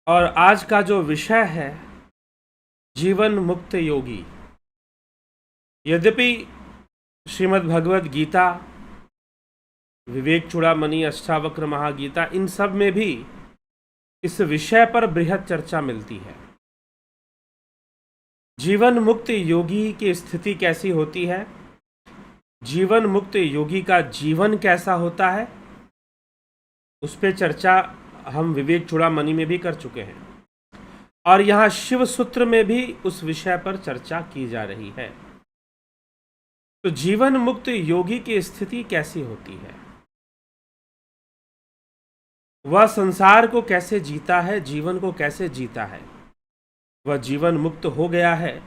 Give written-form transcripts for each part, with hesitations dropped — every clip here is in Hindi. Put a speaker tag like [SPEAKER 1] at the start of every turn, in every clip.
[SPEAKER 1] और आज का जो विषय है जीवन मुक्त योगी। यद्यपि श्रीमद् भगवद गीता, विवेक चूड़ामणि, अष्टावक्र महागीता, इन सब में भी इस विषय पर बृहद चर्चा मिलती है। जीवन मुक्त योगी की स्थिति कैसी होती है, जीवन मुक्त योगी का जीवन कैसा होता है, उस पर चर्चा हम विवेक चूड़ामणि में भी कर चुके हैं और यहाँ शिव सूत्र में भी उस विषय पर चर्चा की जा रही है। तो जीवन मुक्त योगी की स्थिति कैसी होती है, वह संसार को कैसे जीता है, जीवन को कैसे जीता है, वह जीवन मुक्त हो गया है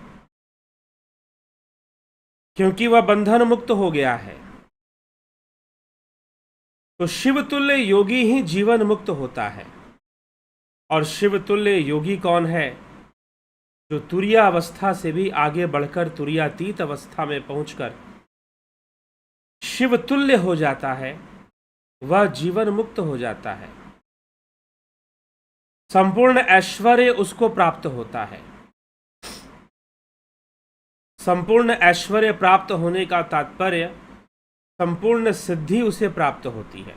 [SPEAKER 1] क्योंकि वह बंधन मुक्त हो गया है। तो शिवतुल्य योगी ही जीवन मुक्त होता है। और शिवतुल्य योगी कौन है? जो तुरीय अवस्था से भी आगे बढ़कर तुरीयातीत अवस्था में पहुंचकर शिवतुल्य हो जाता है, वह जीवन मुक्त हो जाता है। संपूर्ण ऐश्वर्य उसको प्राप्त होता है। संपूर्ण ऐश्वर्य प्राप्त होने का तात्पर्य संपूर्ण सिद्धि उसे प्राप्त होती है।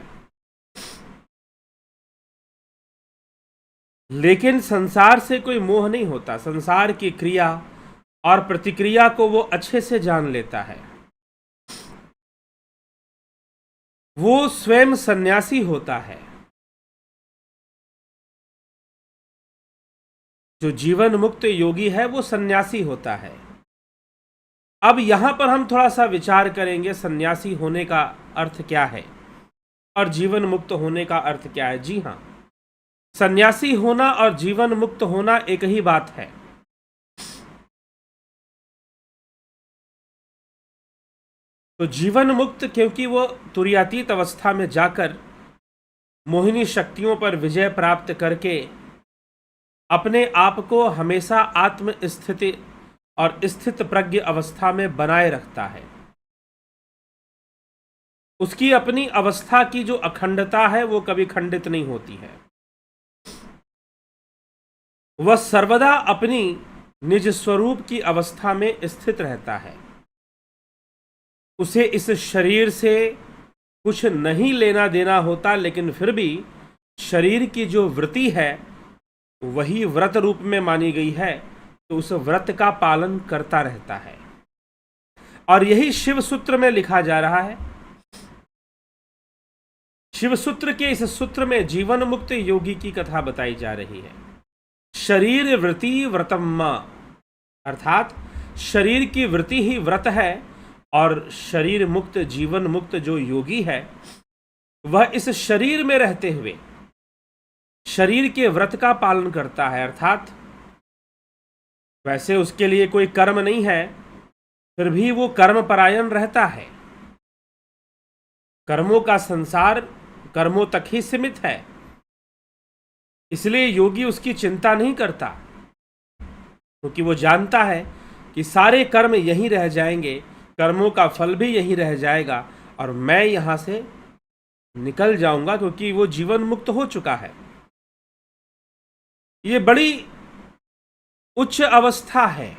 [SPEAKER 1] लेकिन संसार से कोई मोह नहीं होता। संसार की क्रिया और प्रतिक्रिया को वो अच्छे से जान लेता है। वो स्वयं सन्यासी होता है। जो जीवन मुक्त योगी है वो सन्यासी होता है। अब यहां पर हम थोड़ा सा विचार करेंगे, सन्यासी होने का अर्थ क्या है और जीवन मुक्त होने का अर्थ क्या है। जी हां, सन्यासी होना और जीवन मुक्त होना एक ही बात है। तो जीवन मुक्त क्योंकि वो तुरीयातीत अवस्था में जाकर मोहिनी शक्तियों पर विजय प्राप्त करके अपने आप को हमेशा आत्म स्थिति और स्थित प्रज्ञ अवस्था में बनाए रखता है। उसकी अपनी अवस्था की जो अखंडता है वो कभी खंडित नहीं होती है। वह सर्वदा अपनी निज स्वरूप की अवस्था में स्थित रहता है। उसे इस शरीर से कुछ नहीं लेना देना होता, लेकिन फिर भी शरीर की जो वृत्ति है वही व्रत रूप में मानी गई है, तो उस व्रत का पालन करता रहता है। और यही शिव सूत्र में लिखा जा रहा है। शिव सूत्र के इस सूत्र में जीवन मुक्त योगी की कथा बताई जा रही है। शरीर वृत्ति व्रतम्मा, अर्थात शरीर की वृत्ति ही व्रत है और शरीर मुक्त जीवन मुक्त जो योगी है वह इस शरीर में रहते हुए शरीर के व्रत का पालन करता है। अर्थात वैसे उसके लिए कोई कर्म नहीं है, फिर भी वो कर्म परायण रहता है। कर्मों का संसार कर्मों तक ही सीमित है, इसलिए योगी उसकी चिंता नहीं करता, क्योंकि वो जानता है कि सारे कर्म यहीं रह जाएंगे, कर्मों का फल भी यहीं रह जाएगा और मैं यहां से निकल जाऊंगा, क्योंकि वो जीवन मुक्त हो चुका है। ये बड़ी उच्च अवस्था है।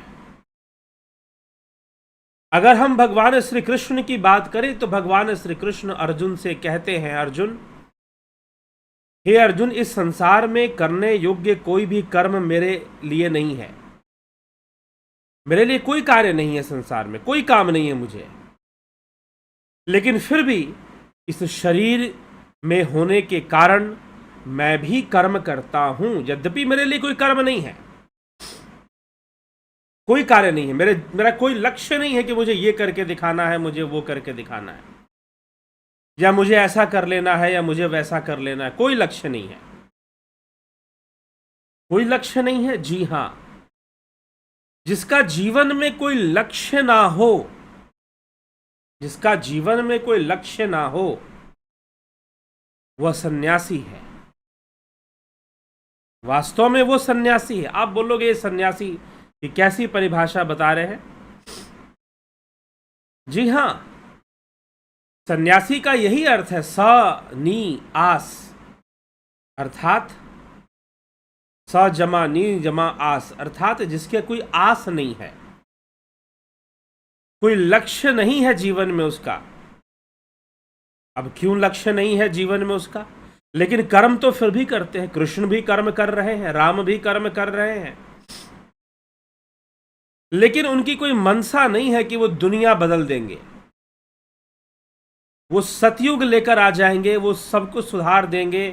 [SPEAKER 1] अगर हम भगवान श्री कृष्ण की बात करें तो भगवान श्री कृष्ण अर्जुन से कहते हैं, अर्जुन, हे अर्जुन, इस संसार में करने योग्य कोई भी कर्म मेरे लिए नहीं है। मेरे लिए कोई कार्य नहीं है, संसार में कोई काम नहीं है मुझे। लेकिन फिर भी इस शरीर में होने के कारण मैं भी कर्म करता हूं। यद्यपि मेरे लिए कोई कर्म नहीं है, कोई कार्य नहीं है, मेरा कोई लक्ष्य नहीं है कि मुझे ये करके दिखाना है, मुझे वो करके दिखाना है, या मुझे ऐसा कर लेना है या मुझे वैसा कर लेना है। कोई लक्ष्य नहीं है, कोई लक्ष्य नहीं है। जी हां, जिसका जीवन में कोई लक्ष्य ना हो, जिसका जीवन में कोई लक्ष्य ना हो, वह सन्यासी है। वास्तव में वो सन्यासी है। आप बोलोगे ये सन्यासी की कैसी परिभाषा बता रहे हैं? जी हां, सन्यासी का यही अर्थ है, स नी आस, अर्थात स जमा नी जमा आस, अर्थात जिसके कोई आस नहीं है, कोई लक्ष्य नहीं है जीवन में उसका। अब क्यों लक्ष्य नहीं है जीवन में उसका? लेकिन कर्म तो फिर भी करते हैं। कृष्ण भी कर्म कर रहे हैं, राम भी कर्म कर रहे हैं, लेकिन उनकी कोई मनसा नहीं है कि वो दुनिया बदल देंगे, वो सतयुग लेकर आ जाएंगे, वो सब कुछ सुधार देंगे,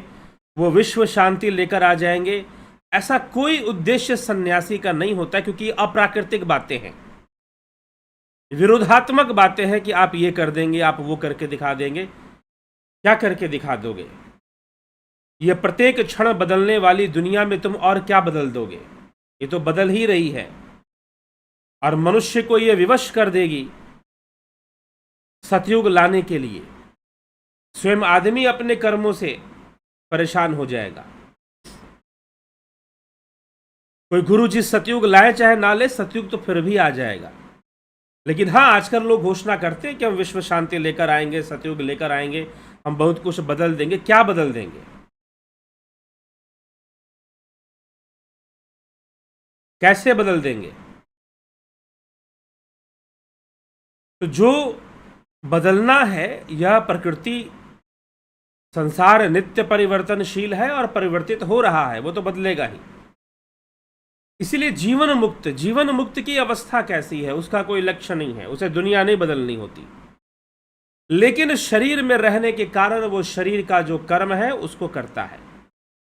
[SPEAKER 1] वो विश्व शांति लेकर आ जाएंगे। ऐसा कोई उद्देश्य सन्यासी का नहीं होता, क्योंकि अप्राकृतिक बातें हैं, विरोधात्मक बातें हैं कि आप ये कर देंगे, आप वो करके दिखा देंगे। क्या करके दिखा दोगे? ये प्रत्येक क्षण बदलने वाली दुनिया में तुम और क्या बदल दोगे? ये तो बदल ही रही है, और मनुष्य को ये विवश कर देगी सतयुग लाने के लिए। स्वयं आदमी अपने कर्मों से परेशान हो जाएगा। कोई गुरु जी सतयुग लाए चाहे ना ले, सतयुग तो फिर भी आ जाएगा। लेकिन हाँ, आजकल लोग घोषणा करते हैं कि हम विश्व शांति लेकर आएंगे, सतयुग लेकर आएंगे, हम बहुत कुछ बदल देंगे। क्या बदल देंगे? कैसे बदल देंगे? तो जो बदलना है, यह प्रकृति, संसार नित्य परिवर्तनशील है और परिवर्तित हो रहा है, वो तो बदलेगा ही। इसीलिए जीवन मुक्त की अवस्था कैसी है? उसका कोई लक्ष्य नहीं है, उसे दुनिया नहीं बदलनी होती, लेकिन शरीर में रहने के कारण वो शरीर का जो कर्म है उसको करता है,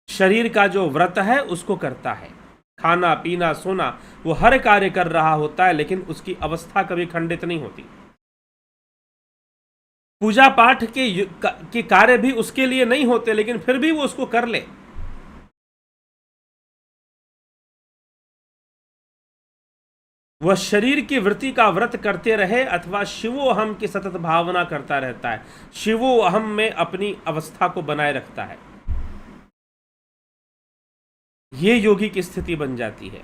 [SPEAKER 1] शरीर का जो व्रत है उसको करता है, खाना पीना सोना, वो हर कार्य कर रहा होता है, लेकिन उसकी अवस्था कभी खंडित नहीं होती। पूजा पाठ के कार्य भी उसके लिए नहीं होते, लेकिन फिर भी वो उसको कर ले। वह शरीर की वृत्ति का व्रत करते रहे अथवा शिवो अहम की सतत भावना करता रहता है, शिवो अहम में अपनी अवस्था को बनाए रखता है। ये योगी की स्थिति बन जाती है।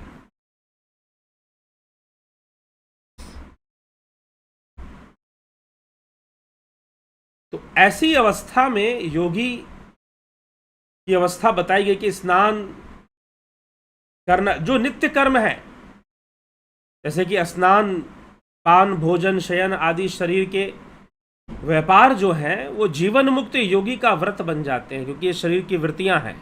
[SPEAKER 1] तो ऐसी अवस्था में योगी की अवस्था बताई गई कि स्नान करना, जो नित्य कर्म है, जैसे कि स्नान, पान, भोजन, शयन आदि शरीर के व्यापार जो हैं, वो जीवन मुक्त योगी का व्रत बन जाते हैं, क्योंकि ये शरीर की वृत्तियां हैं।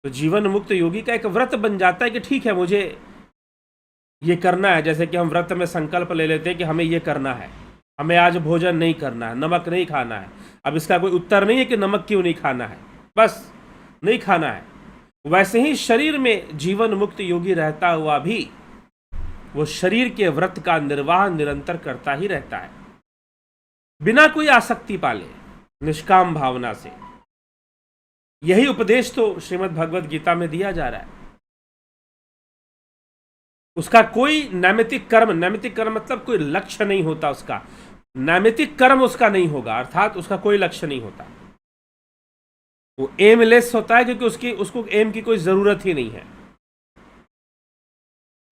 [SPEAKER 1] तो जीवन मुक्त योगी का एक व्रत बन जाता है कि ठीक है, मुझे ये करना है। जैसे कि हम व्रत में संकल्प ले लेते हैं कि हमें ये करना है, हमें आज भोजन नहीं करना है, नमक नहीं खाना है। अब इसका कोई उत्तर नहीं है कि नमक क्यों नहीं खाना है, बस नहीं खाना है। वैसे ही शरीर में जीवन मुक्त योगी रहता हुआ भी वो शरीर के व्रत का निर्वाह निरंतर करता ही रहता है, बिना कोई आसक्ति पाले, निष्काम भावना से। यही उपदेश तो श्रीमद् भगवद गीता में दिया जा रहा है। उसका कोई नैमित्तिक कर्म मतलब कोई लक्ष्य नहीं होता, उसका नैमित्तिक कर्म उसका नहीं होगा, अर्थात उसका कोई लक्ष्य नहीं होता। वो एमलेस होता है, क्योंकि उसको एम की कोई जरूरत ही नहीं है।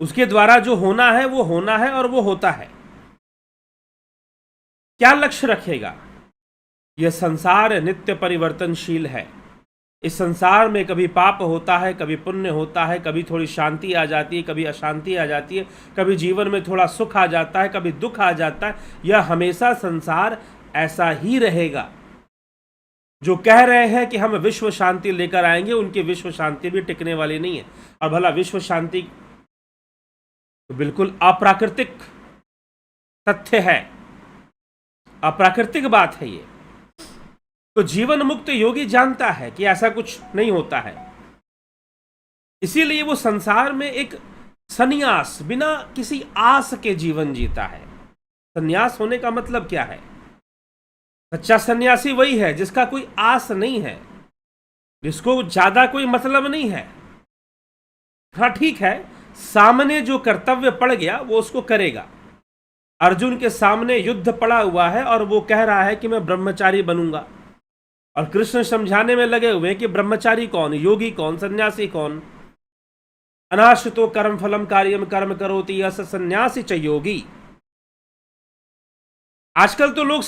[SPEAKER 1] उसके द्वारा जो होना है वो होना है, और वो होता है। क्या लक्ष्य रखेगा? यह संसार नित्य परिवर्तनशील है। इस संसार में कभी पाप होता है, कभी पुण्य होता है, कभी थोड़ी शांति आ जाती है, कभी अशांति आ जाती है, कभी जीवन में थोड़ा सुख आ जाता है, कभी दुख आ जाता है। यह हमेशा संसार ऐसा ही रहेगा। जो कह रहे हैं कि हम विश्व शांति लेकर आएंगे, उनकी विश्व शांति भी टिकने वाली नहीं है। और भला विश्व शांति तो बिल्कुल अप्राकृतिक तथ्य है, अप्राकृतिक बात है ये। तो जीवन मुक्त योगी जानता है कि ऐसा कुछ नहीं होता है, इसीलिए वो संसार में एक सन्यास, बिना किसी आस के जीवन जीता है। सन्यास होने का मतलब क्या है? सच्चा सन्यासी वही है जिसका कोई आस नहीं है, जिसको ज्यादा कोई मतलब नहीं है। हाँ ठीक है, सामने जो कर्तव्य पड़ गया वो उसको करेगा। अर्जुन के सामने युद्ध पड़ा हुआ है और वो कह रहा है कि मैं ब्रह्मचारी बनूंगा, और कृष्ण समझाने में लगे हुए कि ब्रह्मचारी कौन, योगी कौन, सन्यासी कौन। अनाश्रितो कर्म फलम कार्यम कर्म करोति यस सन्यासी च योगी। आजकल तो लोग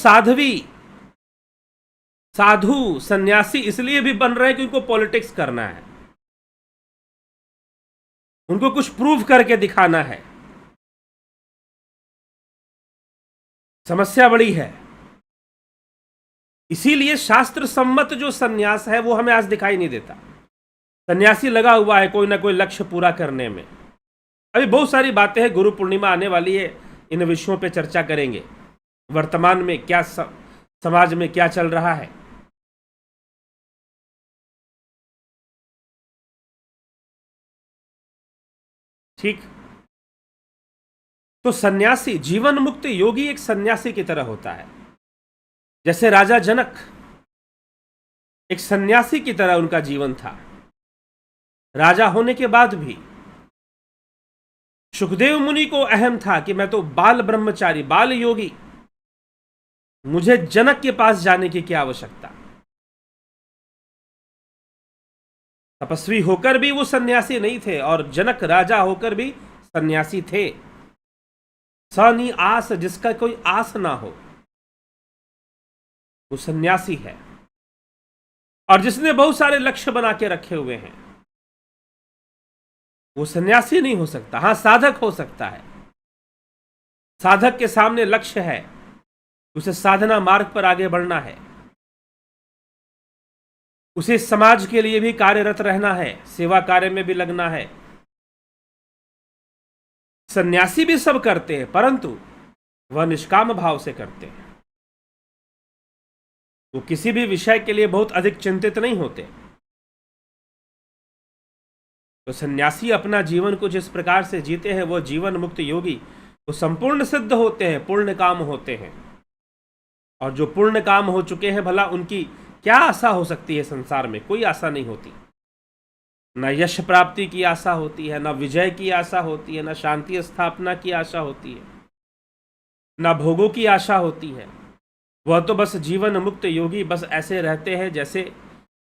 [SPEAKER 1] साधु सन्यासी इसलिए भी बन रहे हैं कि उनको पॉलिटिक्स करना है। उनको कुछ प्रूव करके दिखाना है। समस्या बड़ी है। इसीलिए शास्त्र सम्मत जो सन्यास है वो हमें आज दिखाई नहीं देता। सन्यासी लगा हुआ है कोई ना कोई लक्ष्य पूरा करने में। अभी बहुत सारी बातें हैं, गुरु पूर्णिमा आने वाली है, इन विषयों पे चर्चा करेंगे। वर्तमान में क्या समाज में क्या चल रहा है। ठीक। तो सन्यासी, जीवन मुक्त योगी एक सन्यासी की तरह होता है। जैसे राजा जनक एक सन्यासी की तरह उनका जीवन था। राजा होने के बाद भी सुखदेव मुनि को अहम था कि मैं तो बाल ब्रह्मचारी, बाल योगी, मुझे जनक के पास जाने की क्या आवश्यकता। तपस्वी होकर भी वो सन्यासी नहीं थे और जनक राजा होकर भी सन्यासी थे। सनी आस, जिसका कोई आस ना हो वो सन्यासी है। और जिसने बहुत सारे लक्ष्य बना के रखे हुए हैं वो सन्यासी नहीं हो सकता। हां, साधक हो सकता है। साधक के सामने लक्ष्य है, उसे साधना मार्ग पर आगे बढ़ना है, उसे समाज के लिए भी कार्यरत रहना है, सेवा कार्य में भी लगना है। सन्यासी भी सब करते हैं, परंतु वह निष्काम भाव से करते हैं। वो किसी भी विषय के लिए बहुत अधिक चिंतित नहीं होते। तो सन्यासी अपना जीवन को जिस प्रकार से जीते हैं, वो जीवन मुक्त योगी, वो संपूर्ण सिद्ध होते हैं, पूर्ण काम होते हैं। और जो पूर्ण काम हो चुके हैं, भला उनकी क्या आशा हो सकती है संसार में? कोई आशा नहीं होती। न यश प्राप्ति की आशा होती है, न विजय की आशा होती है, न शांति स्थापना की आशा होती है, न भोगों की आशा होती है। वह तो बस जीवन मुक्त योगी बस ऐसे रहते हैं जैसे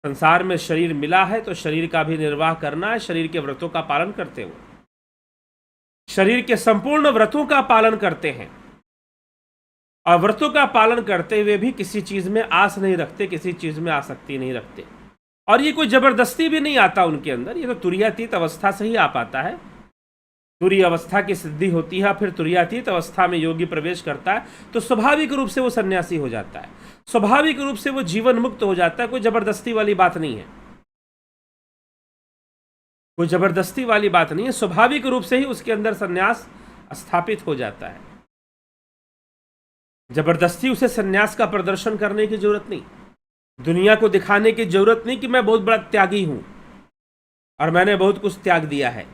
[SPEAKER 1] संसार में शरीर मिला है तो शरीर का भी निर्वाह करना है, शरीर के व्रतों का पालन करते हुए, शरीर के संपूर्ण व्रतों का पालन करते हैं। और व्रतों का पालन करते हुए भी किसी चीज में आस नहीं रखते, किसी चीज में आसक्ति नहीं रखते। और ये कोई जबरदस्ती भी नहीं आता उनके अंदर, ये तो तुरीयातीत अवस्था से ही आ पाता है। तुरीय अवस्था की सिद्धि होती है, फिर तुरीयातीत अवस्था में योगी प्रवेश करता है तो स्वाभाविक रूप से वो सन्यासी हो जाता है, स्वाभाविक रूप से वो जीवन मुक्त हो जाता है। कोई जबरदस्ती वाली बात नहीं है, कोई जबरदस्ती वाली बात नहीं है। स्वाभाविक रूप से ही उसके अंदर सन्यास स्थापित हो जाता है। जबरदस्ती उसे सन्यास का प्रदर्शन करने की जरूरत नहीं, दुनिया को दिखाने की जरूरत नहीं कि मैं बहुत बड़ा त्यागी हूं और मैंने बहुत कुछ त्याग दिया है।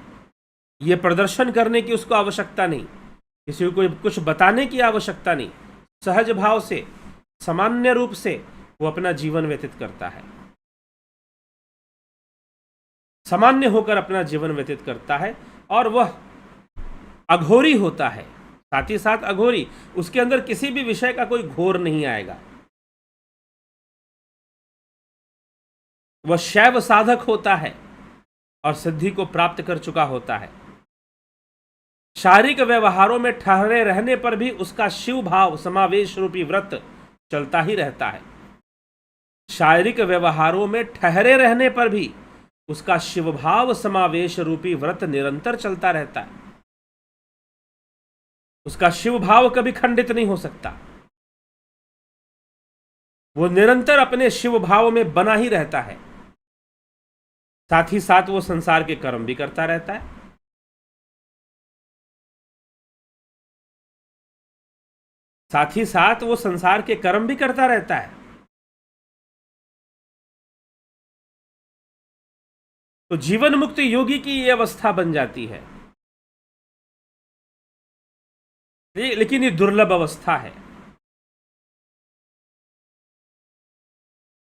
[SPEAKER 1] ये प्रदर्शन करने की उसको आवश्यकता नहीं, किसी को कुछ बताने की आवश्यकता नहीं। सहज भाव से, सामान्य रूप से वो अपना जीवन व्यतीत करता है, सामान्य होकर अपना जीवन व्यतीत करता है। और वह अघोरी होता है, साथ ही साथ अघोरी, उसके अंदर किसी भी विषय का कोई घोर नहीं आएगा। वह शैव साधक होता है और सिद्धि को प्राप्त कर चुका होता है। शारीरिक व्यवहारों में ठहरे रहने पर भी उसका शिव भाव समावेश रूपी व्रत चलता ही रहता है। शारीरिक व्यवहारों में ठहरे रहने पर भी उसका शिव भाव समावेश रूपी व्रत निरंतर चलता रहता है। उसका शिव भाव कभी खंडित नहीं हो सकता, वो निरंतर अपने शिव भाव में बना ही रहता है। साथ ही साथ वो संसार के कर्म भी करता रहता है। साथ ही साथ वो संसार के कर्म भी करता रहता है। तो जीवन मुक्त योगी की ये अवस्था बन जाती है। लेकिन ये दुर्लभ अवस्था है।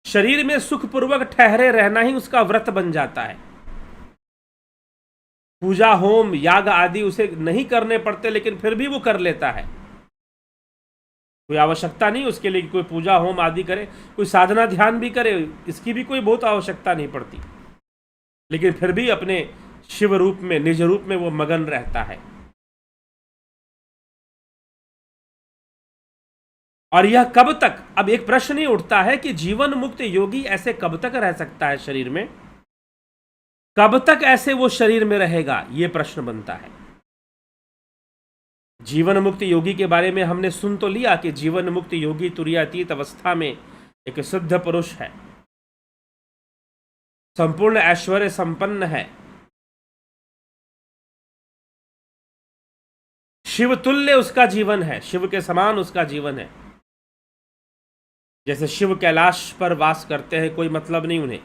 [SPEAKER 1] शरीर में सुखपूर्वक ठहरे रहना ही उसका व्रत बन जाता है। पूजा, होम, याग आदि उसे नहीं करने पड़ते, लेकिन फिर भी वो कर लेता है। कोई आवश्यकता नहीं उसके लिए कोई पूजा होम आदि करे, कोई साधना ध्यान भी करे, इसकी भी कोई बहुत आवश्यकता नहीं पड़ती। लेकिन फिर भी अपने शिव रूप में, निज रूप में वो मगन रहता है। और यह कब तक? अब एक प्रश्न ही उठता है कि जीवन मुक्त योगी ऐसे कब तक रह सकता है शरीर में? कब तक ऐसे वो शरीर में रहेगा, ये प्रश्न बनता है। जीवन मुक्त योगी के बारे में हमने सुन तो लिया कि जीवन मुक्त योगी तुरीयातीत अवस्था में एक सिद्ध पुरुष है, संपूर्ण ऐश्वर्य संपन्न है, शिव तुल्य उसका जीवन है, शिव के समान उसका जीवन है। जैसे शिव कैलाश पर वास करते हैं, कोई मतलब नहीं उन्हें,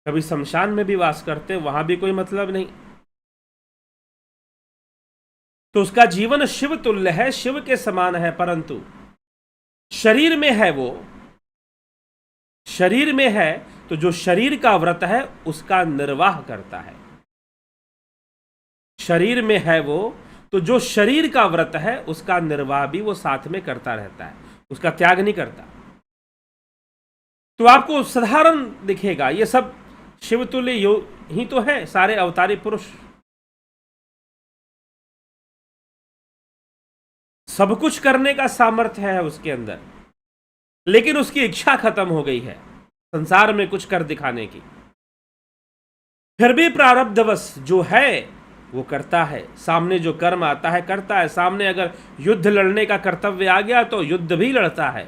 [SPEAKER 1] कभी शमशान में भी वास करते हैं, वहां भी कोई मतलब नहीं। तो उसका जीवन शिव तुल्य है, शिव के समान है, परंतु शरीर में है, वो शरीर में है, तो जो शरीर का व्रत है उसका निर्वाह करता है। शरीर में है वो, तो जो शरीर का व्रत है उसका निर्वाह भी वो साथ में करता रहता है, उसका त्याग नहीं करता। तो आपको साधारण दिखेगा, ये सब शिवतुल्य ही तो है, सारे अवतारी पुरुष। सब कुछ करने का सामर्थ्य है उसके अंदर, लेकिन उसकी इच्छा खत्म हो गई है संसार में कुछ कर दिखाने की। फिर भी प्रारब्धवश जो है वो करता है, सामने जो कर्म आता है करता है। सामने अगर युद्ध लड़ने का कर्तव्य आ गया तो युद्ध भी लड़ता है,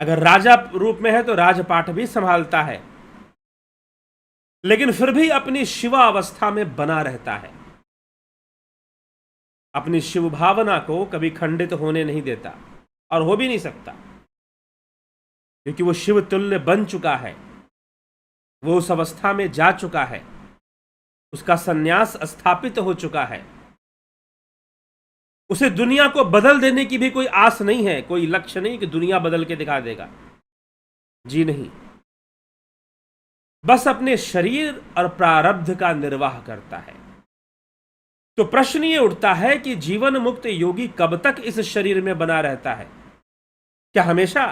[SPEAKER 1] अगर राजा रूप में है तो राजपाट भी संभालता है, लेकिन फिर भी अपनी शिवा अवस्था में बना रहता है, अपनी शिव भावना को कभी खंडित होने नहीं देता, और हो भी नहीं सकता, क्योंकि वो शिव तुल्य बन चुका है, वो उस अवस्था में जा चुका है, उसका संन्यास स्थापित हो चुका है। उसे दुनिया को बदल देने की भी कोई आस नहीं है, कोई लक्ष्य नहीं कि दुनिया बदल के दिखा देगा, जी नहीं। बस अपने शरीर और प्रारब्ध का निर्वाह करता है। तो प्रश्न ये उठता है कि जीवन मुक्त योगी कब तक इस शरीर में बना रहता है? क्या हमेशा,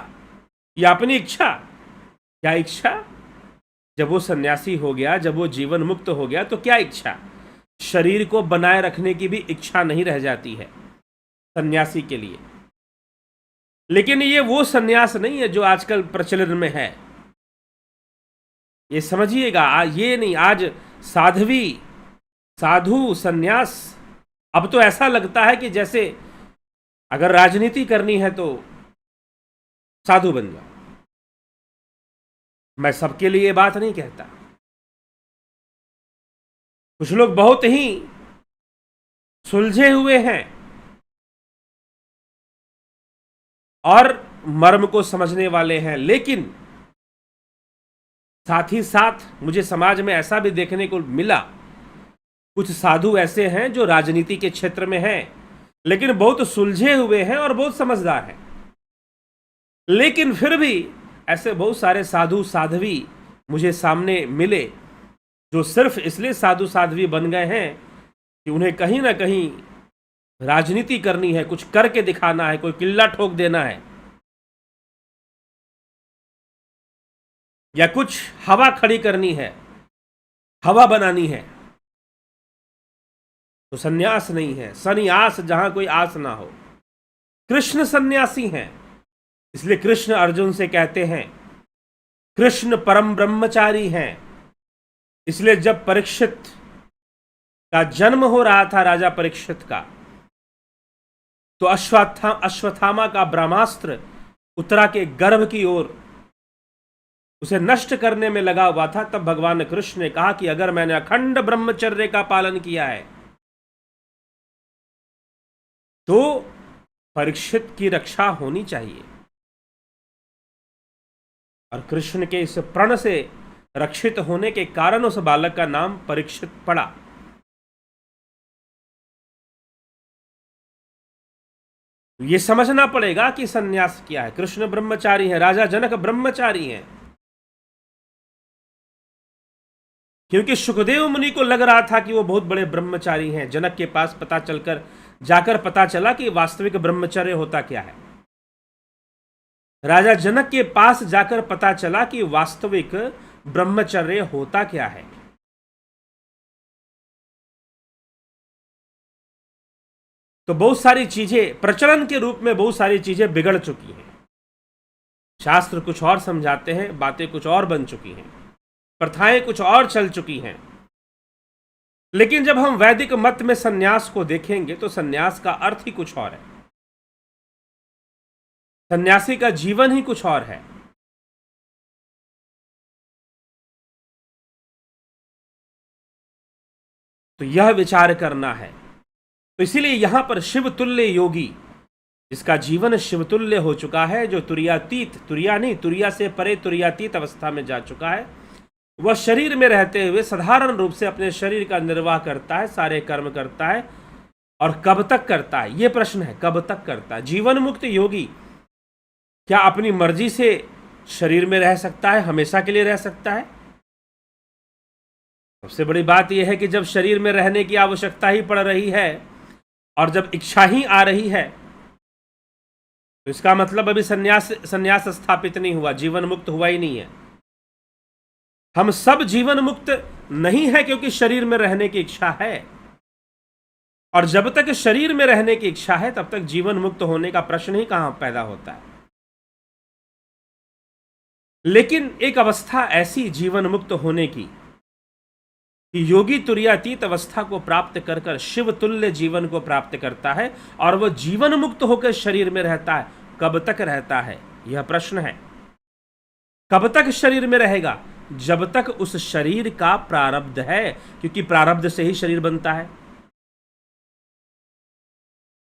[SPEAKER 1] या अपनी इच्छा? क्या इच्छा? जब वो सन्यासी हो गया, जब वो जीवन मुक्त हो गया, तो क्या इच्छा? शरीर को बनाए रखने की भी इच्छा नहीं रह जाती है सन्यासी के लिए। लेकिन ये वो सन्यास नहीं है जो आजकल प्रचलन में है, ये समझिएगा। ये नहीं, आज साध्वी, साधु, सन्यास, अब तो ऐसा लगता है कि जैसे अगर राजनीति करनी है तो साधु बन जाओ। मैं सबके लिए ये बात नहीं कहता, कुछ लोग बहुत ही सुलझे हुए हैं और मर्म को समझने वाले हैं, लेकिन साथ ही साथ मुझे समाज में ऐसा भी देखने को मिला, कुछ साधु ऐसे हैं जो राजनीति के क्षेत्र में हैं, लेकिन बहुत सुलझे हुए हैं और बहुत समझदार हैं। लेकिन फिर भी ऐसे बहुत सारे साधु साध्वी मुझे सामने मिले जो सिर्फ इसलिए साधु साध्वी बन गए हैं कि उन्हें कहीं ना कहीं राजनीति करनी है, कुछ करके दिखाना है, कोई किल्ला ठोक देना है, या कुछ हवा खड़ी करनी है, हवा बनानी है। तो सन्यास नहीं है, सन्यास जहां कोई आस ना हो। कृष्ण सन्यासी हैं, इसलिए कृष्ण अर्जुन से कहते हैं, कृष्ण परम ब्रह्मचारी हैं। इसलिए जब परीक्षित का जन्म हो रहा था, राजा परीक्षित का, तो अश्वत्थामा का ब्रह्मास्त्र उत्तरा के गर्भ की ओर उसे नष्ट करने में लगा हुआ था। तब भगवान कृष्ण ने कहा कि अगर मैंने अखंड ब्रह्मचर्य का पालन किया है तो परीक्षित की रक्षा होनी चाहिए। और कृष्ण के इस प्रण से रक्षित होने के कारण उस बालक का नाम परीक्षित पड़ा। ये समझना पड़ेगा कि सन्यास क्या है। कृष्ण ब्रह्मचारी है, राजा जनक ब्रह्मचारी हैं, क्योंकि सुखदेव मुनि को लग रहा था कि वो बहुत बड़े ब्रह्मचारी हैं। जनक के पास जाकर पता चला कि वास्तविक ब्रह्मचर्य होता क्या है। राजा जनक के पास जाकर पता चला कि वास्तविक ब्रह्मचर्य होता क्या है। तो बहुत सारी चीजें प्रचलन के रूप में, बहुत सारी चीजें बिगड़ चुकी हैं। शास्त्र कुछ और समझाते हैं, बातें कुछ और बन चुकी हैं। प्रथाएं कुछ और चल चुकी हैं। लेकिन जब हम वैदिक मत में सन्यास को देखेंगे तो सन्यास का अर्थ ही कुछ और है, सन्यासी का जीवन ही कुछ और है। तो यह विचार करना है। तो इसीलिए यहां पर शिवतुल्य योगी, जिसका जीवन शिवतुल्य हो चुका है, जो तुरियातीत, तुरिया नहीं, तुरिया से परे तुरियातीत अवस्था में जा चुका है, वह शरीर में रहते हुए साधारण रूप से अपने शरीर का निर्वाह करता है, सारे कर्म करता है। और कब तक करता है, यह प्रश्न है, कब तक करता है। जीवन मुक्त योगी क्या अपनी मर्जी से शरीर में रह सकता है, हमेशा के लिए रह सकता है? सबसे बड़ी बात यह है कि जब शरीर में रहने की आवश्यकता ही पड़ रही है और जब इच्छा ही आ रही है, तो इसका मतलब अभी संन्यास स्थापित नहीं हुआ, जीवन मुक्त हुआ ही नहीं है। हम सब जीवन मुक्त नहीं है क्योंकि शरीर में रहने की इच्छा है, और जब तक शरीर में रहने की इच्छा है तब तक जीवन मुक्त होने का प्रश्न ही कहां पैदा होता है। लेकिन एक अवस्था ऐसी जीवन मुक्त होने की कि योगी तुरियातीत अवस्था को प्राप्त कर कर शिव तुल्य जीवन को प्राप्त करता है और वह जीवन मुक्त होकर शरीर में रहता है। कब तक रहता है, यह प्रश्न है। कब तक शरीर में रहेगा? जब तक उस शरीर का प्रारब्ध है, क्योंकि प्रारब्ध से ही शरीर बनता है।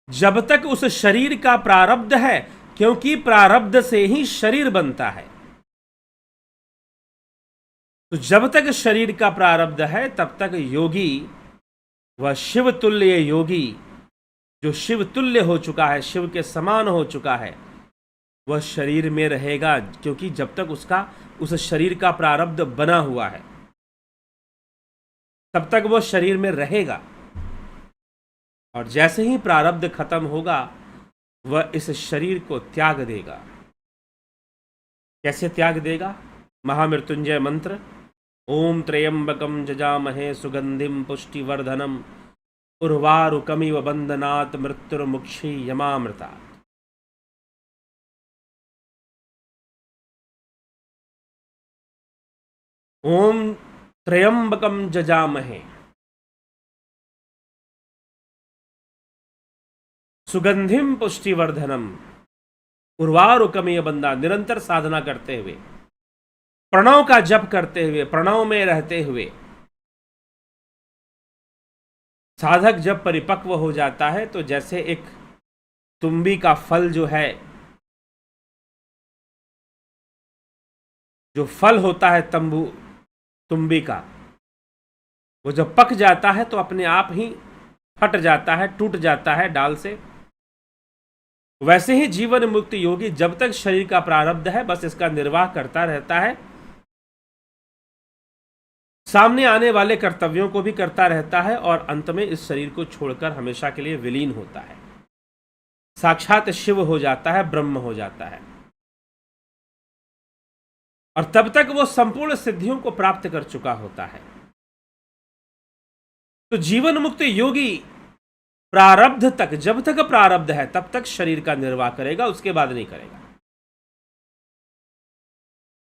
[SPEAKER 1] जब तक उस शरीर का प्रारब्ध है, क्योंकि प्रारब्ध से ही शरीर बनता है। तो जब तक शरीर का प्रारब्ध है तब तक योगी, वह शिव तुल्य योगी, जो शिव तुल्य हो चुका है, शिव के समान हो चुका है, वह शरीर में रहेगा, क्योंकि जब तक उसका उस शरीर का प्रारब्ध बना हुआ है तब तक वह शरीर में रहेगा। और जैसे ही प्रारब्ध खत्म होगा वह इस शरीर को त्याग देगा। कैसे त्याग देगा? महामृत्युंजय मंत्र, ओम त्र्यंबकम जजामहे सुगंधिम पुष्टिवर्धनम उर्वारुकमिव बंधनात् मृत्युर्मुक्षी यमामृता। ओम त्र्यंबकम जजामहे सुगंधिम पुष्टिवर्धनम उर्वारुकमिव बंधा। निरंतर साधना करते हुए, प्रणव का जप करते हुए, प्रणव में रहते हुए साधक जब परिपक्व हो जाता है तो जैसे एक तुम्बी का फल जो है, जो फल होता है तुम्बी का, वो जब पक जाता है तो अपने आप ही फट जाता है, टूट जाता है डाल से। वैसे ही जीवन मुक्त योगी जब तक शरीर का प्रारब्ध है बस इसका निर्वाह करता रहता है, सामने आने वाले कर्तव्यों को भी करता रहता है और अंत में इस शरीर को छोड़कर हमेशा के लिए विलीन होता है, साक्षात शिव हो जाता है, ब्रह्म हो जाता है। और तब तक वो संपूर्ण सिद्धियों को प्राप्त कर चुका होता है। तो जीवन मुक्त योगी प्रारब्ध तक, जब तक प्रारब्ध है तब तक शरीर का निर्वाह करेगा, उसके बाद नहीं करेगा।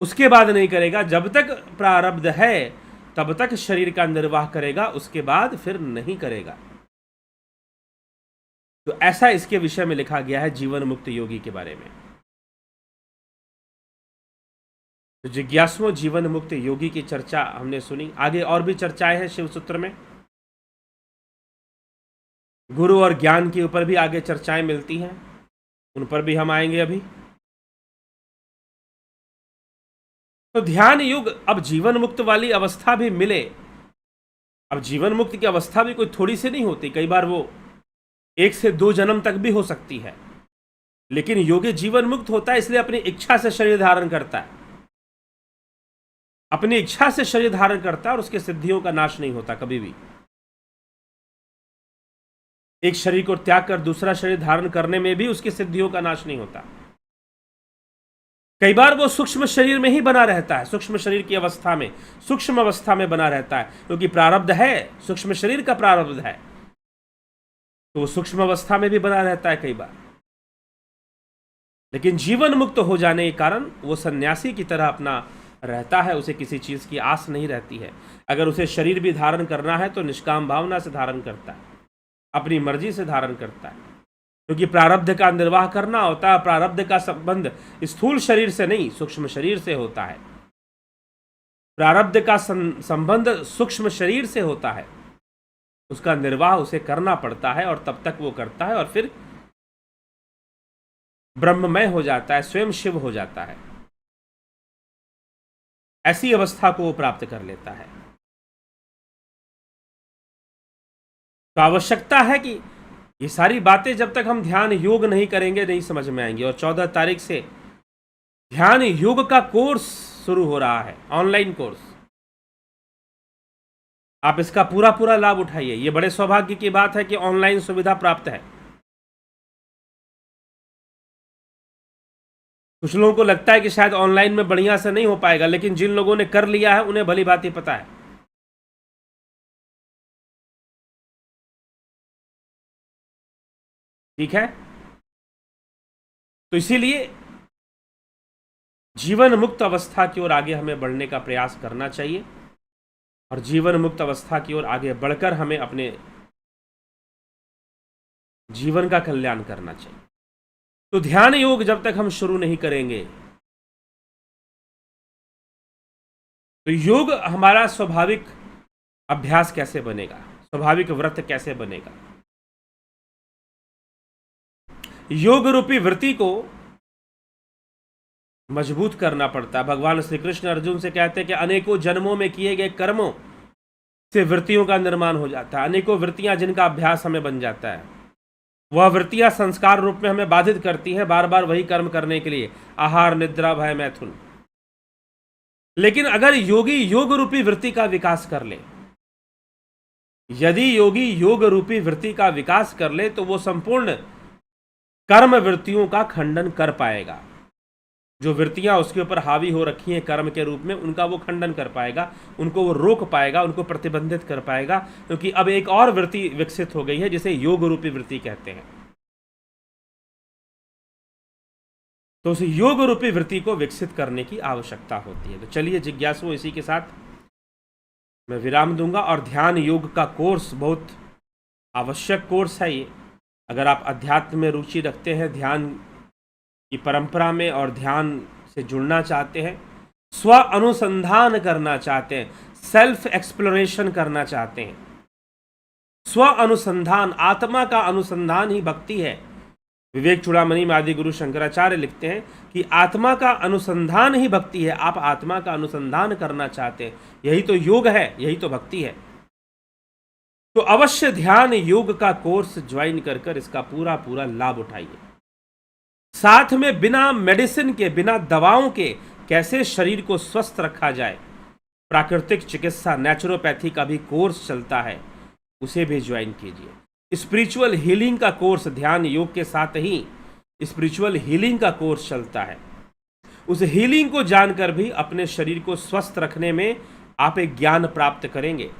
[SPEAKER 1] उसके बाद नहीं करेगा। जब तक प्रारब्ध है तब तक शरीर का निर्वाह करेगा, उसके बाद फिर नहीं करेगा। तो ऐसा इसके विषय में लिखा गया है जीवन मुक्त योगी के बारे में। तो जिज्ञासुओं, जीवन मुक्त योगी की चर्चा हमने सुनी। आगे और भी चर्चाएं हैं शिव सूत्र में, गुरु और ज्ञान के ऊपर भी आगे चर्चाएं मिलती हैं, उन पर भी हम आएंगे अभी। तो ध्यान युग, अब जीवन मुक्त वाली अवस्था भी मिले। अब जीवन मुक्त की अवस्था भी कोई थोड़ी सी नहीं होती, कई बार वो 1 से 2 जन्म तक भी हो सकती है। लेकिन योगी जीवन मुक्त होता है इसलिए अपनी इच्छा से शरीर धारण करता है, अपनी इच्छा से शरीर धारण करता है और उसके सिद्धियों का नाश नहीं होता कभी भी। एक शरीर को त्याग कर दूसरा शरीर धारण करने में भी उसकी सिद्धियों का नाश नहीं होता। कई बार वो सूक्ष्म शरीर में ही बना रहता है, सूक्ष्म शरीर की अवस्था में, सूक्ष्म अवस्था में बना रहता है, क्योंकि प्रारब्ध है, सूक्ष्म शरीर का प्रारब्ध है, तो वो सूक्ष्म अवस्था में भी बना रहता है कई बार। लेकिन जीवन मुक्त हो जाने के कारण वो सन्यासी की तरह अपना रहता है उसे किसी चीज़ की आस नहीं रहती है। अगर उसे शरीर भी धारण करना है तो निष्काम भावना से धारण करता है, अपनी मर्जी से धारण करता है, क्योंकि प्रारब्ध का निर्वाह करना होता है। प्रारब्ध का संबंध स्थूल शरीर से नहीं, सूक्ष्म शरीर से होता है। प्रारब्ध का संबंध सूक्ष्म शरीर से होता है, उसका निर्वाह उसे करना पड़ता है और तब तक वो करता है और फिर ब्रह्ममय हो जाता है, स्वयं शिव हो जाता है। ऐसी अवस्था को वो प्राप्त कर लेता है। तो आवश्यकता है कि ये सारी बातें जब तक हम ध्यान योग नहीं करेंगे नहीं समझ में आएंगी। और 14 तारीख से ध्यान योग का कोर्स शुरू हो रहा है, ऑनलाइन कोर्स। आप इसका पूरा पूरा लाभ उठाइए। ये बड़े सौभाग्य की बात है कि ऑनलाइन सुविधा प्राप्त है। कुछ लोगों को लगता है कि शायद ऑनलाइन में बढ़िया से नहीं हो पाएगा, लेकिन जिन लोगों ने कर लिया है उन्हें भली भांति पता है। ठीक है, तो इसीलिए जीवन मुक्त अवस्था की ओर आगे हमें बढ़ने का प्रयास करना चाहिए और जीवन मुक्त अवस्था की ओर आगे बढ़कर हमें अपने जीवन का कल्याण करना चाहिए। तो ध्यान योग जब तक हम शुरू नहीं करेंगे तो योग हमारा स्वाभाविक अभ्यास कैसे बनेगा, स्वाभाविक व्रत कैसे बनेगा। योग रूपी वृत्ति को मजबूत करना पड़ता है। भगवान श्री कृष्ण अर्जुन से कहते हैं कि अनेकों जन्मों में किए गए कर्मों से वृत्तियों का निर्माण हो जाता है। अनेकों वृत्तियां जिनका अभ्यास हमें बन जाता है, वह वृत्तियां संस्कार रूप में हमें बाधित करती हैं बार बार वही कर्म करने के लिए, आहार निद्रा भय मैथुन। लेकिन अगर योगी योग रूपी वृत्ति का विकास कर ले, यदि योगी योग रूपी वृत्ति का विकास कर ले तो वो संपूर्ण कर्म वृत्तियों का खंडन कर पाएगा। जो वृत्तियां उसके ऊपर हावी हो रखी हैं कर्म के रूप में, उनका वो खंडन कर पाएगा, उनको वो रोक पाएगा, उनको प्रतिबंधित कर पाएगा। क्योंकि अब एक और वृत्ति विकसित हो गई है जिसे योग रूपी वृत्ति कहते हैं। तो उस योग रूपी वृत्ति को विकसित करने की आवश्यकता होती है। तो चलिए जिज्ञासु, इसी के साथ मैं विराम दूंगा। और ध्यान योग का कोर्स बहुत आवश्यक कोर्स है ये। अगर आप अध्यात्म में रुचि रखते हैं, ध्यान की परंपरा में और ध्यान से जुड़ना चाहते हैं, स्व अनुसंधान करना चाहते हैं, सेल्फ एक्सप्लोरेशन करना चाहते हैं, स्व अनुसंधान, आत्मा का अनुसंधान ही भक्ति है। विवेक चूड़ामणि में आदि गुरु शंकराचार्य लिखते हैं कि आत्मा का अनुसंधान ही भक्ति है। आप आत्मा का अनुसंधान करना चाहते हैं, यही तो योग है, यही तो भक्ति है। तो अवश्य ध्यान योग का कोर्स ज्वाइन कर इसका पूरा पूरा लाभ उठाइए। साथ में बिना मेडिसिन के, बिना दवाओं के कैसे शरीर को स्वस्थ रखा जाए, प्राकृतिक चिकित्सा नेचुरोपैथी का भी कोर्स चलता है, उसे भी ज्वाइन कीजिए। स्पिरिचुअल हीलिंग का कोर्स, ध्यान योग के साथ ही स्पिरिचुअल हीलिंग का कोर्स चलता है। उस हीलिंग को जानकर भी अपने शरीर को स्वस्थ रखने में आप एक ज्ञान प्राप्त करेंगे।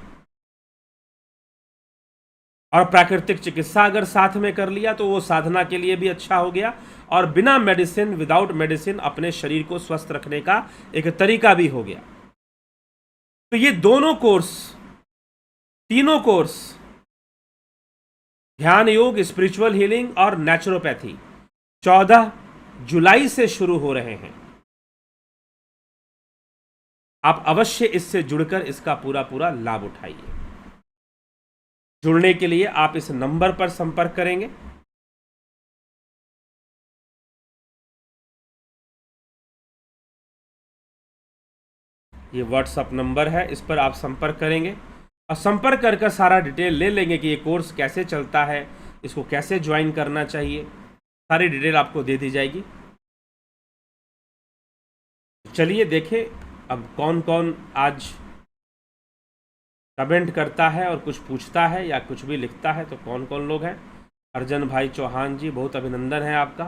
[SPEAKER 1] और प्राकृतिक चिकित्सा अगर साथ में कर लिया तो वो साधना के लिए भी अच्छा हो गया, और बिना मेडिसिन, विदाउट मेडिसिन अपने शरीर को स्वस्थ रखने का एक तरीका भी हो गया। तो ये दोनों कोर्स, तीनों कोर्स, ध्यान योग, स्पिरिचुअल हीलिंग और नेचुरोपैथी 14 जुलाई से शुरू हो रहे हैं। आप अवश्य इससे जुड़कर इसका पूरा पूरा लाभ उठाइए। जुड़ने के लिए आप इस नंबर पर संपर्क करेंगे। ये व्हाट्सएप नंबर है, इस पर आप संपर्क करेंगे और संपर्क कर सारा डिटेल ले लेंगे कि ये कोर्स कैसे चलता है, इसको कैसे ज्वाइन करना चाहिए, सारी डिटेल आपको दे दी जाएगी। चलिए देखें अब कौन कौन आज कमेंट करता है और कुछ पूछता है या कुछ भी लिखता है, तो कौन कौन लोग हैं। अर्जन भाई चौहान जी, बहुत अभिनंदन है आपका।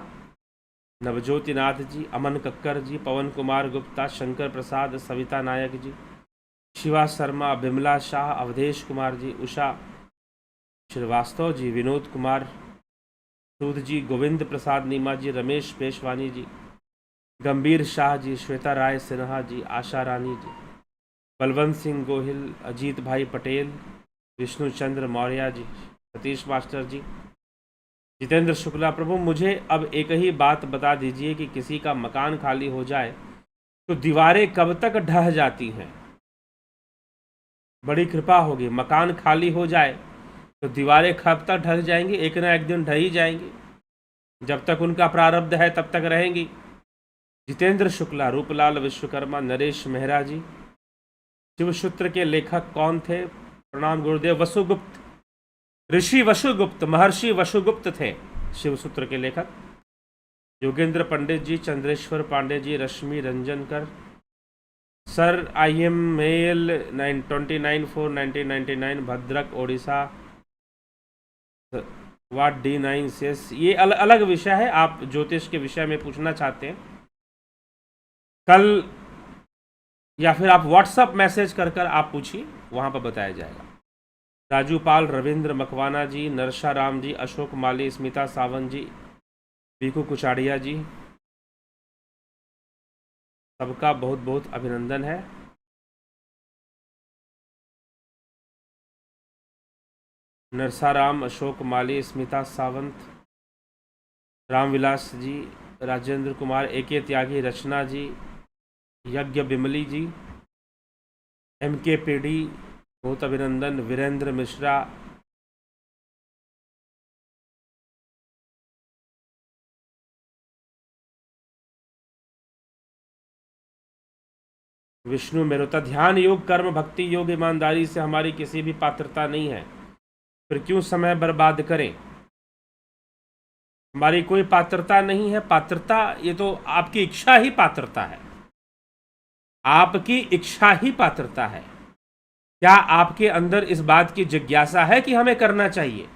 [SPEAKER 1] नवज्योति नाथ जी, अमन कक्कर जी, पवन कुमार गुप्ता, शंकर प्रसाद, सविता नायक जी, शिवा शर्मा, बिमला शाह, अवधेश कुमार जी, उषा श्रीवास्तव जी, विनोद कुमार सूद जी, गोविंद प्रसाद नीमा जी, रमेश पेशवानी जी, गंभीर शाह जी, श्वेता राय सिन्हा जी, आशा रानी जी, बलवंत सिंह गोहिल, अजीत भाई पटेल, विष्णु चंद्र मौर्य जी, सतीश मास्टर जी, जितेंद्र शुक्ला। प्रभु मुझे अब एक ही बात बता दीजिए कि किसी का मकान खाली हो जाए तो दीवारें कब तक ढह जाती हैं? बड़ी कृपा होगी। मकान खाली हो जाए तो दीवारें कब तक ढह जाएंगी? एक ना एक दिन ढह ही जाएंगी। जब तक उनका प्रारब्ध है तब तक रहेंगी। जितेंद्र शुक्ला, रूपलाल विश्वकर्मा, नरेश मेहरा जी। शिवसूत्र के लेखक कौन थे? प्रणाम गुरुदेव। वसुगुप्त, ऋषि वसुगुप्त, महर्षि वसुगुप्त थे शिवसूत्र के लेखक। Yogendra Pandit ji, Chandreshwar Pandey ji, Rashmi Ranjankar. Sir I am male 29/4/1999, Bhadrak Odisha. What D9 says. ये अलग विषय है। आप ज्योतिष के विषय में पूछना चाहते हैं कल, या फिर आप व्हाट्सअप मैसेज कर आप पूछिए, वहां पर बताया जाएगा। राजू पाल, रविंद्र मकवाना जी, नरसा राम जी, अशोक माली, स्मिता सावंत जी, बीकू कुचाड़िया जी, सबका बहुत बहुत अभिनंदन है। नरसाराम, अशोक माली, स्मिता सावंत, रामविलास जी, राजेंद्र कुमार, AK त्यागी, रचना जी, यज्ञ बिमली जी, MK पेडी, बहुत अभिनंदन। वीरेंद्र मिश्रा, विष्णु मेहता। ध्यान योग, कर्म, भक्ति योग, ईमानदारी से हमारी किसी भी पात्रता नहीं है, फिर क्यों समय बर्बाद करें? हमारी कोई पात्रता नहीं है। पात्रता ये तो आपकी इच्छा ही पात्रता है। आपकी इच्छा ही पात्रता है। क्या आपके अंदर इस बात की जिज्ञासा है कि हमें करना चाहिए?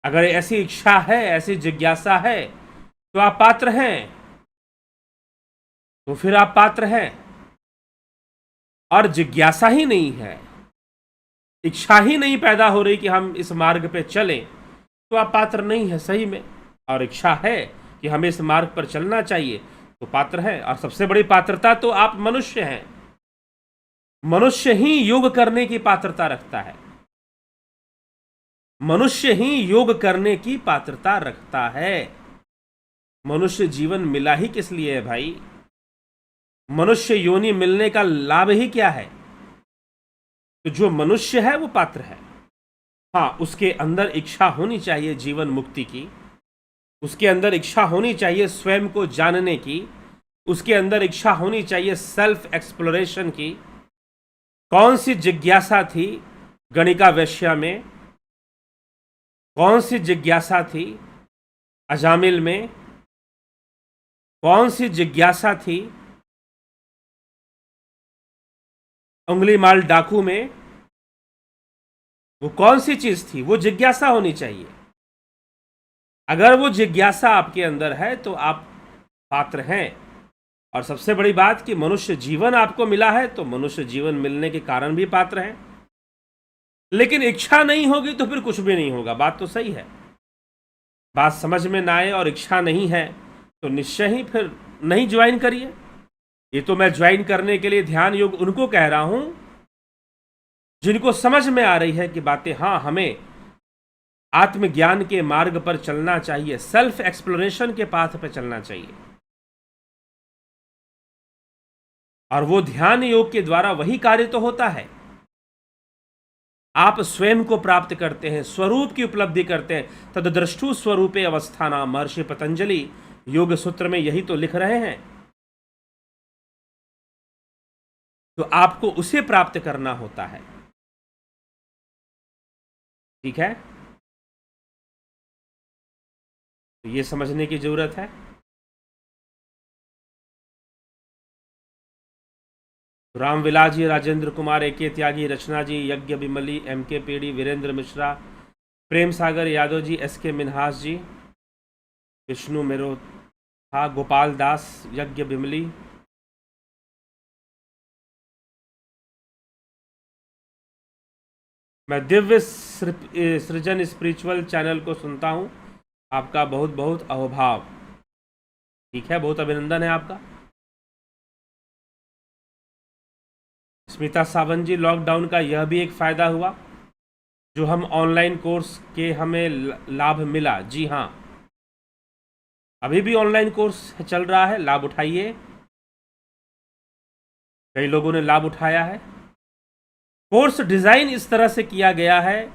[SPEAKER 1] अगर ऐसी इच्छा है, ऐसी जिज्ञासा है, तो आप पात्र हैं। तो फिर आप पात्र हैं। और जिज्ञासा ही नहीं है, इच्छा ही नहीं पैदा हो रही कि हम इस मार्ग पे चलें, तो आप पात्र नहीं है सही में। और इच्छा है कि हमें इस मार्ग पर चलना चाहिए, तो पात्र है। और सबसे बड़ी पात्रता तो आप मनुष्य हैं। मनुष्य ही योग करने की पात्रता रखता है। मनुष्य ही योग करने की पात्रता रखता है। मनुष्य जीवन मिला ही किस लिए है भाई? मनुष्य योनि मिलने का लाभ ही क्या है? तो जो मनुष्य है वो पात्र है। हाँ, उसके अंदर इच्छा होनी चाहिए जीवन मुक्ति की। उसके अंदर इच्छा होनी चाहिए स्वयं को जानने की। उसके अंदर इच्छा होनी चाहिए सेल्फ एक्सप्लोरेशन की। कौन सी जिज्ञासा थी गणिका वेश्या में? कौन सी जिज्ञासा थी अजामिल में? कौन सी जिज्ञासा थी उंगली माल डाकू में? वो कौन सी चीज थी? वो जिज्ञासा होनी चाहिए। अगर वो जिज्ञासा आपके अंदर है तो आप पात्र हैं। और सबसे बड़ी बात कि मनुष्य जीवन आपको मिला है, तो मनुष्य जीवन मिलने के कारण भी पात्र हैं। लेकिन इच्छा नहीं होगी तो फिर कुछ भी नहीं होगा। बात तो सही है। बात समझ में ना आए और इच्छा नहीं है तो निश्चय ही फिर नहीं ज्वाइन करिए। ये तो मैं ज्वाइन करने के लिए ध्यान योग उनको कह रहा हूं जिनको समझ में आ रही है कि बातें, हाँ, हमें आत्मज्ञान के मार्ग पर चलना चाहिए, सेल्फ एक्सप्लोरेशन के पाथ पर चलना चाहिए। और वो ध्यान योग के द्वारा वही कार्य तो होता है। आप स्वयं को प्राप्त करते हैं, स्वरूप की उपलब्धि करते हैं। तद्द्रष्टु स्वरूपे अवस्थाना, महर्षि पतंजलि योग सूत्र में यही तो लिख रहे हैं। तो आपको उसे प्राप्त करना होता है। ठीक है, तो ये समझने की जरूरत है। रामविलास जी, राजेंद्र कुमार, AK त्यागी, रचना जी, यज्ञ बिमली, MK पेड़ी, वीरेंद्र मिश्रा, प्रेम सागर यादव जी, SK मिन्हास जी, विष्णु मेरोथा, गोपाल दास, यज्ञ बिमली। मैं दिव्य सृजन स्पिरिचुअल चैनल को सुनता हूं। आपका बहुत बहुत अहोभाव। ठीक है, बहुत अभिनंदन है आपका। स्मिता सावंत जी, लॉकडाउन का यह भी एक फ़ायदा हुआ जो हम ऑनलाइन कोर्स के हमें लाभ मिला। जी हाँ, अभी भी ऑनलाइन कोर्स चल रहा है, लाभ उठाइए। कई लोगों ने लाभ उठाया है। कोर्स डिज़ाइन इस तरह से किया गया है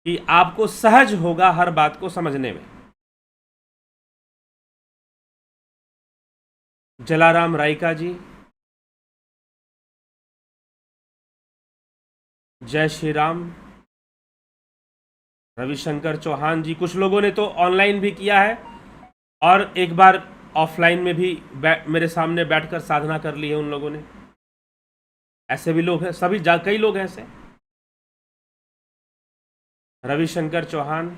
[SPEAKER 1] कि आपको सहज होगा हर बात को समझने में। जलाराम रायका जी, जय श्री राम। रविशंकर चौहान जी, कुछ लोगों ने तो ऑनलाइन भी किया है और एक बार ऑफलाइन में भी मेरे सामने बैठकर साधना कर ली है उन लोगों ने। ऐसे भी लोग हैं, कई लोग हैं ऐसे। रविशंकर चौहान,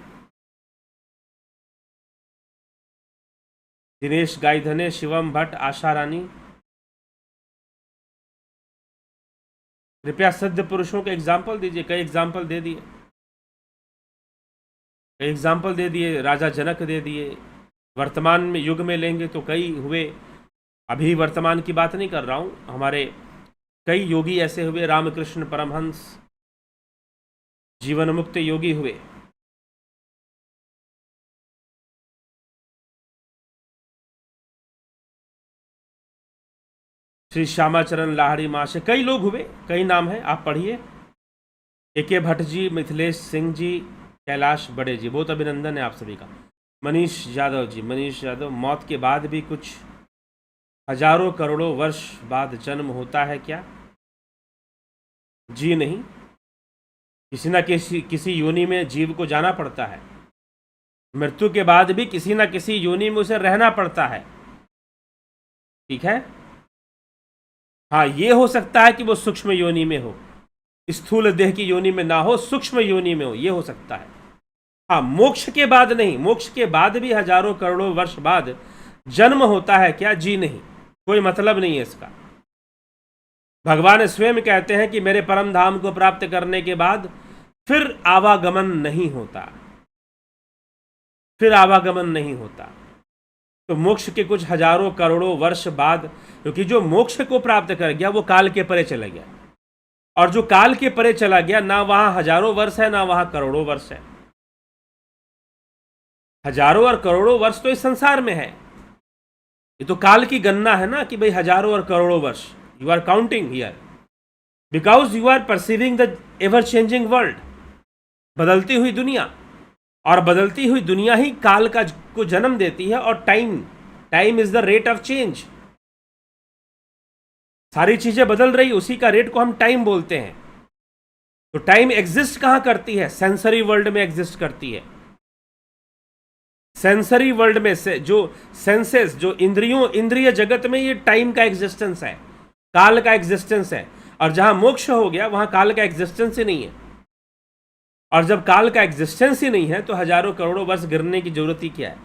[SPEAKER 1] दिनेश गायधने, शिवम भट्ट, आशा रानी, कृपया सिद्ध पुरुषों के एग्जाम्पल दीजिए। कई एग्जाम्पल दे दिए, राजा जनक दे दिए। वर्तमान में युग में लेंगे तो कई हुए, अभी वर्तमान की बात नहीं कर रहा हूँ। हमारे कई योगी ऐसे हुए, रामकृष्ण परमहंस जीवन मुक्त योगी हुए। श्री श्यामाचरण लाहड़ी महाशय, कई लोग हुए, कई नाम हैं, आप पढ़िए। AK भट्ट जी, मिथिलेश सिंह जी, कैलाश बड़े जी, बहुत अभिनंदन है आप सभी का। मनीष यादव जी, मनीष यादव, मौत के बाद भी कुछ हजारों करोड़ों वर्ष बाद जन्म होता है क्या? जी नहीं, किसी न किसी योनि में जीव को जाना पड़ता है। मृत्यु के बाद भी किसी न किसी योनि में उसे रहना पड़ता है। ठीक है, हाँ, ये हो सकता है कि वो सूक्ष्म योनि में हो, स्थूल देह की योनि में ना हो, सूक्ष्म योनि में हो, ये हो सकता है। हाँ, मोक्ष के बाद नहीं, मोक्ष के बाद भी हजारों करोड़ों वर्ष बाद जन्म होता है क्या? जी नहीं, कोई मतलब नहीं है इसका। भगवान स्वयं कहते हैं कि मेरे परम धाम को प्राप्त करने के बाद फिर आवागमन नहीं होता, फिर आवागमन नहीं होता। तो मोक्ष के कुछ हजारों करोड़ों वर्ष बाद, क्योंकि जो मोक्ष को प्राप्त कर गया वो काल के परे चला गया, और जो काल के परे चला गया, ना वहां हजारों वर्ष है ना वहां करोड़ों वर्ष है। हजारों और करोड़ों वर्ष तो इस संसार में है, ये तो काल की गणना है ना कि भाई हजारों और करोड़ों वर्ष। You are counting here because you are perceiving the ever changing world, बदलती हुई दुनिया, और बदलती हुई दुनिया ही काल को जन्म देती है। और time is the rate of change. सारी चीजें बदल रही, उसी का रेट को हम टाइम बोलते हैं। तो टाइम एग्जिस्ट कहां करती है? सेंसरी वर्ल्ड में एग्जिस्ट करती है। सेंसरी वर्ल्ड में से जो सेंसेस, जो इंद्रिय जगत में, ये टाइम का एग्जिस्टेंस है, काल का एग्जिस्टेंस है। और जहां मोक्ष हो गया वहां काल का एग्जिस्टेंस ही नहीं है। और जब काल का एग्जिस्टेंस ही नहीं है तो हजारों करोड़ों वर्ष गिरने की जरूरत ही क्या है?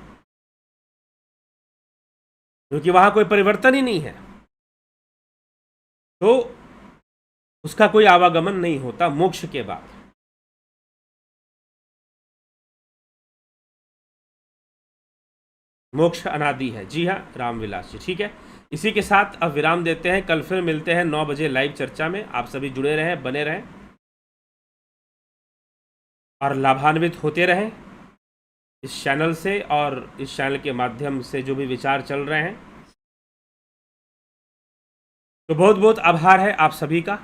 [SPEAKER 1] क्योंकि वहां कोई परिवर्तन ही नहीं है, तो उसका कोई आवागमन नहीं होता मोक्ष के बाद। मोक्ष अनादि है। जी हाँ, रामविलास जी, ठीक है। इसी के साथ अब विराम देते हैं। कल फिर मिलते हैं 9 बजे लाइव चर्चा में। आप सभी जुड़े रहें, बने रहें और लाभान्वित होते रहें इस चैनल से और इस चैनल के माध्यम से जो भी विचार चल रहे हैं। तो बहुत बहुत आभार है आप सभी का।